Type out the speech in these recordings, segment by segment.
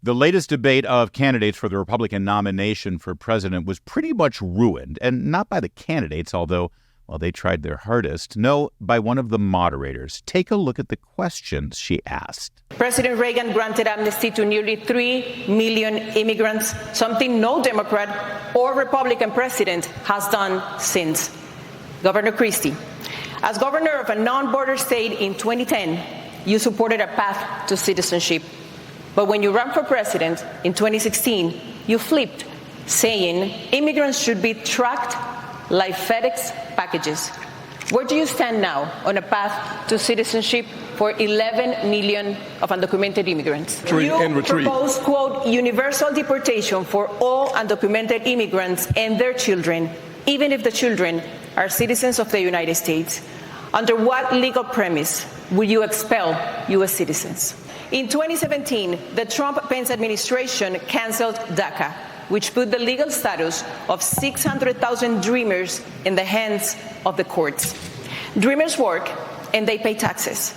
The latest debate of candidates for the Republican nomination for president was pretty much ruined, and not by the candidates, although, well, they tried their hardest. No, by one of the moderators. Take a look at the questions she asked. President Reagan granted amnesty to nearly 3 million immigrants, something no Democrat or Republican president has done since. Governor Christie, as governor of a non-border state in 2010, you supported a path to citizenship. But when you ran for president in 2016, you flipped, saying immigrants should be tracked like FedEx packages. Where do you stand now on a path to citizenship for 11 million of undocumented immigrants? You propose, quote, universal deportation for all undocumented immigrants and their children, even if the children are citizens of the United States. Under what legal premise will you expel U.S. citizens? In 2017, the Trump-Pence administration canceled DACA, which put the legal status of 600,000 Dreamers in the hands of the courts. Dreamers work and they pay taxes.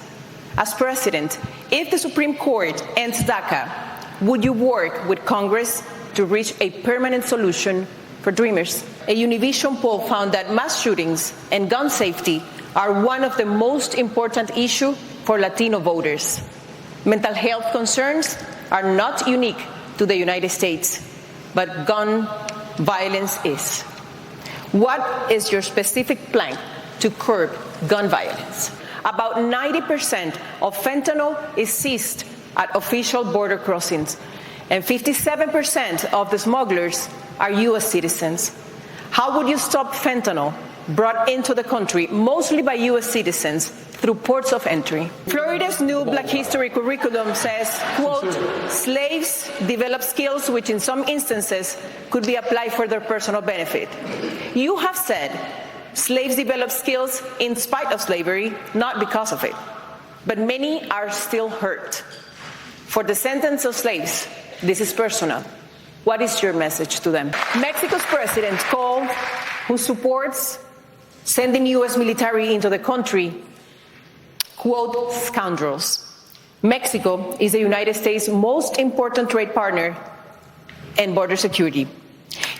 As president, if the Supreme Court ends DACA, would you work with Congress to reach a permanent solution for Dreamers? A Univision poll found that mass shootings and gun safety are one of the most important issues for Latino voters. Mental health concerns are not unique to the United States, but gun violence is. What is your specific plan to curb gun violence? About 90% of fentanyl is seized at official border crossings, and 57% of the smugglers are U.S. citizens. How would you stop fentanyl brought into the country, mostly by U.S. citizens, through ports of entry? Florida's new Black History curriculum says, quote, slaves develop skills which in some instances could be applied for their personal benefit. You have said slaves develop skills in spite of slavery, not because of it. But many are still hurt. For descendants of slaves, this is personal. What is your message to them? Mexico's president called, who supports sending U.S. military into the country, quote, scoundrels. Mexico is the United States' most important trade partner and border security.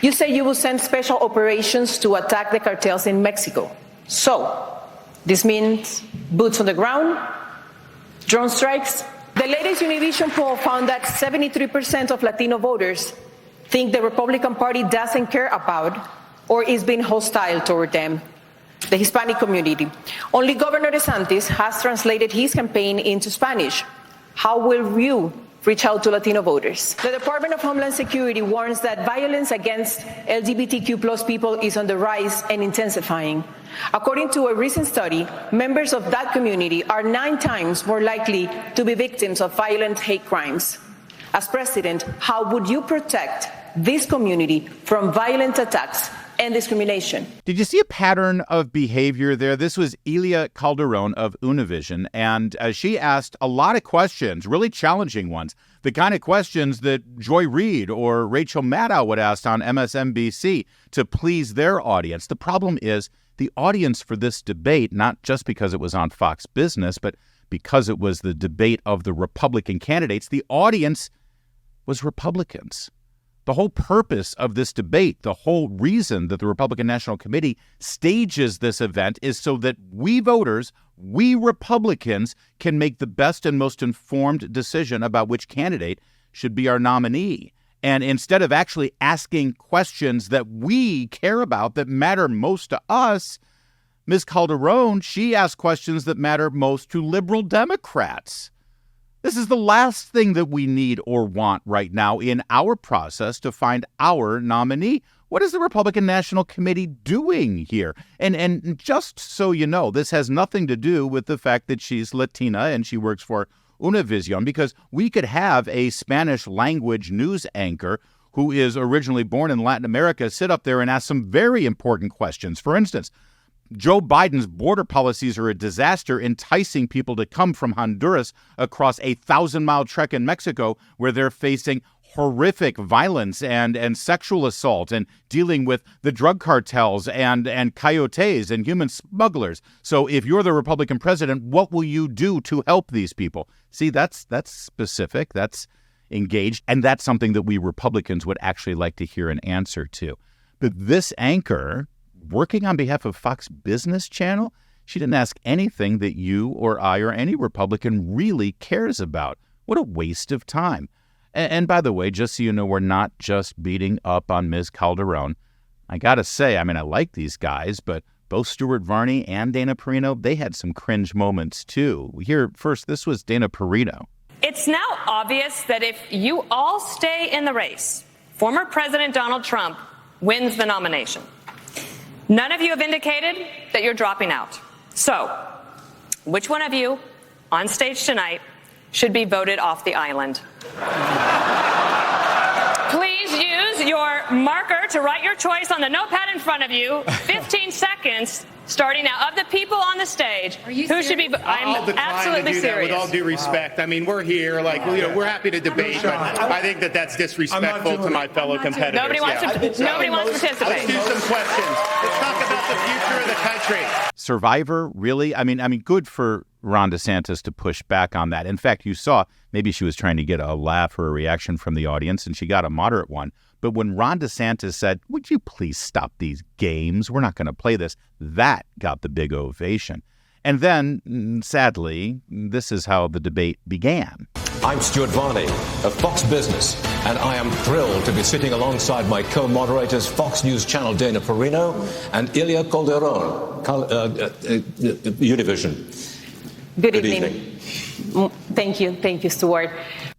You say you will send special operations to attack the cartels in Mexico. So, this means boots on the ground, drone strikes. The latest Univision poll found that 73% of Latino voters think the Republican Party doesn't care about or is being hostile toward them, the Hispanic community. Only Governor DeSantis has translated his campaign into Spanish. How will you reach out to Latino voters? The Department of Homeland Security warns that violence against LGBTQ plus people is on the rise and intensifying. According to a recent study, members of that community are 9 times more likely to be victims of violent hate crimes. As president, how would you protect this community from violent attacks and discrimination? Did you see a pattern of behavior there? This was Elia Calderon of Univision, and she asked a lot of questions, really challenging ones, the kind of questions that Joy Reid or Rachel Maddow would ask on MSNBC to please their audience. The problem is the audience for this debate, not just because it was on Fox Business, but because it was the debate of the Republican candidates, the audience was Republicans. The whole purpose of this debate, the whole reason that the Republican National Committee stages this event is so that we voters, we Republicans, can make the best and most informed decision about which candidate should be our nominee. And instead of actually asking questions that we care about, that matter most to us, Ms. Calderon, she asked questions that matter most to liberal Democrats. This is the last thing that we need or want right now in our process to find our nominee. What is the Republican National Committee doing here? And just so you know, this has nothing to do with the fact that she's Latina and she works for Univision, because we could have a Spanish language news anchor who is originally born in Latin America sit up there and ask some very important questions. For instance, Joe Biden's border policies are a disaster, enticing people to come from Honduras across a 1,000-mile trek in Mexico where they're facing horrific violence and sexual assault and dealing with the drug cartels and coyotes and human smugglers. So if you're the Republican president, what will you do to help these people? See, that's specific. That's engaged, and that's something that we Republicans would actually like to hear an answer to. But this anchor, working on behalf of Fox Business Channel, she didn't ask anything that you or I or any Republican really cares about. What a waste of time. And by the way, just so you know, we're not just beating up on Ms. Calderon. I got to say, I like these guys, but both Stuart Varney and Dana Perino, they had some cringe moments too. Here, first, this was Dana Perino. It's now obvious that if you all stay in the race, former President Donald Trump wins the nomination. None of you have indicated that you're dropping out. So, which one of you on stage tonight should be voted off the island? Please use your marker to write your choice on the notepad in front of you. 15 seconds starting now. Of the people on the stage, who should be? I'm absolutely serious. With all due respect, we're here, we're happy to debate, but I think that's disrespectful to my fellow competitors. Nobody wants to participate. Let's do some questions. Let's talk about the future of the country. Survivor, really? Good for Ron DeSantis to push back on that. In fact, you saw maybe she was trying to get a laugh or a reaction from the audience, and she got a moderate one. But when Ron DeSantis said, "Would you please stop these games? We're not going to play this," that got the big ovation. And then, sadly, this is how the debate began. I'm Stuart Varney of Fox Business, and I am thrilled to be sitting alongside my co-moderators, Fox News Channel Dana Perino and Ilia Calderon, Univision. Good evening. Thank you, Stuart.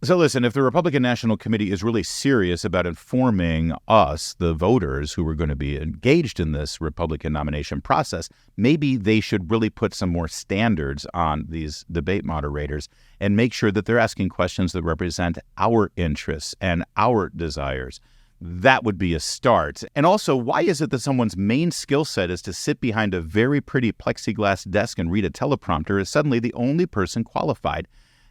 So listen, if the Republican National Committee is really serious about informing us, the voters who are going to be engaged in this Republican nomination process, maybe they should really put some more standards on these debate moderators and make sure that they're asking questions that represent our interests and our desires. That would be a start. And also, why is it that someone's main skill set is to sit behind a very pretty plexiglass desk and read a teleprompter is suddenly the only person qualified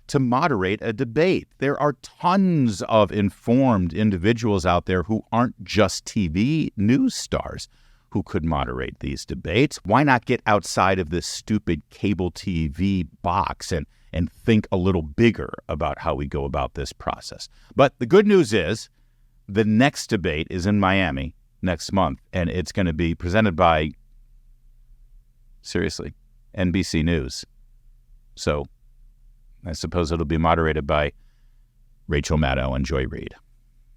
to moderate a debate? There are tons of informed individuals out there who aren't just TV news stars who could moderate these debates. Why not get outside of this stupid cable TV box and think a little bigger about how we go about this process? But the good news is, the next debate is in Miami next month, and it's going to be presented by, seriously, NBC News. So I suppose it'll be moderated by Rachel Maddow and Joy Reid.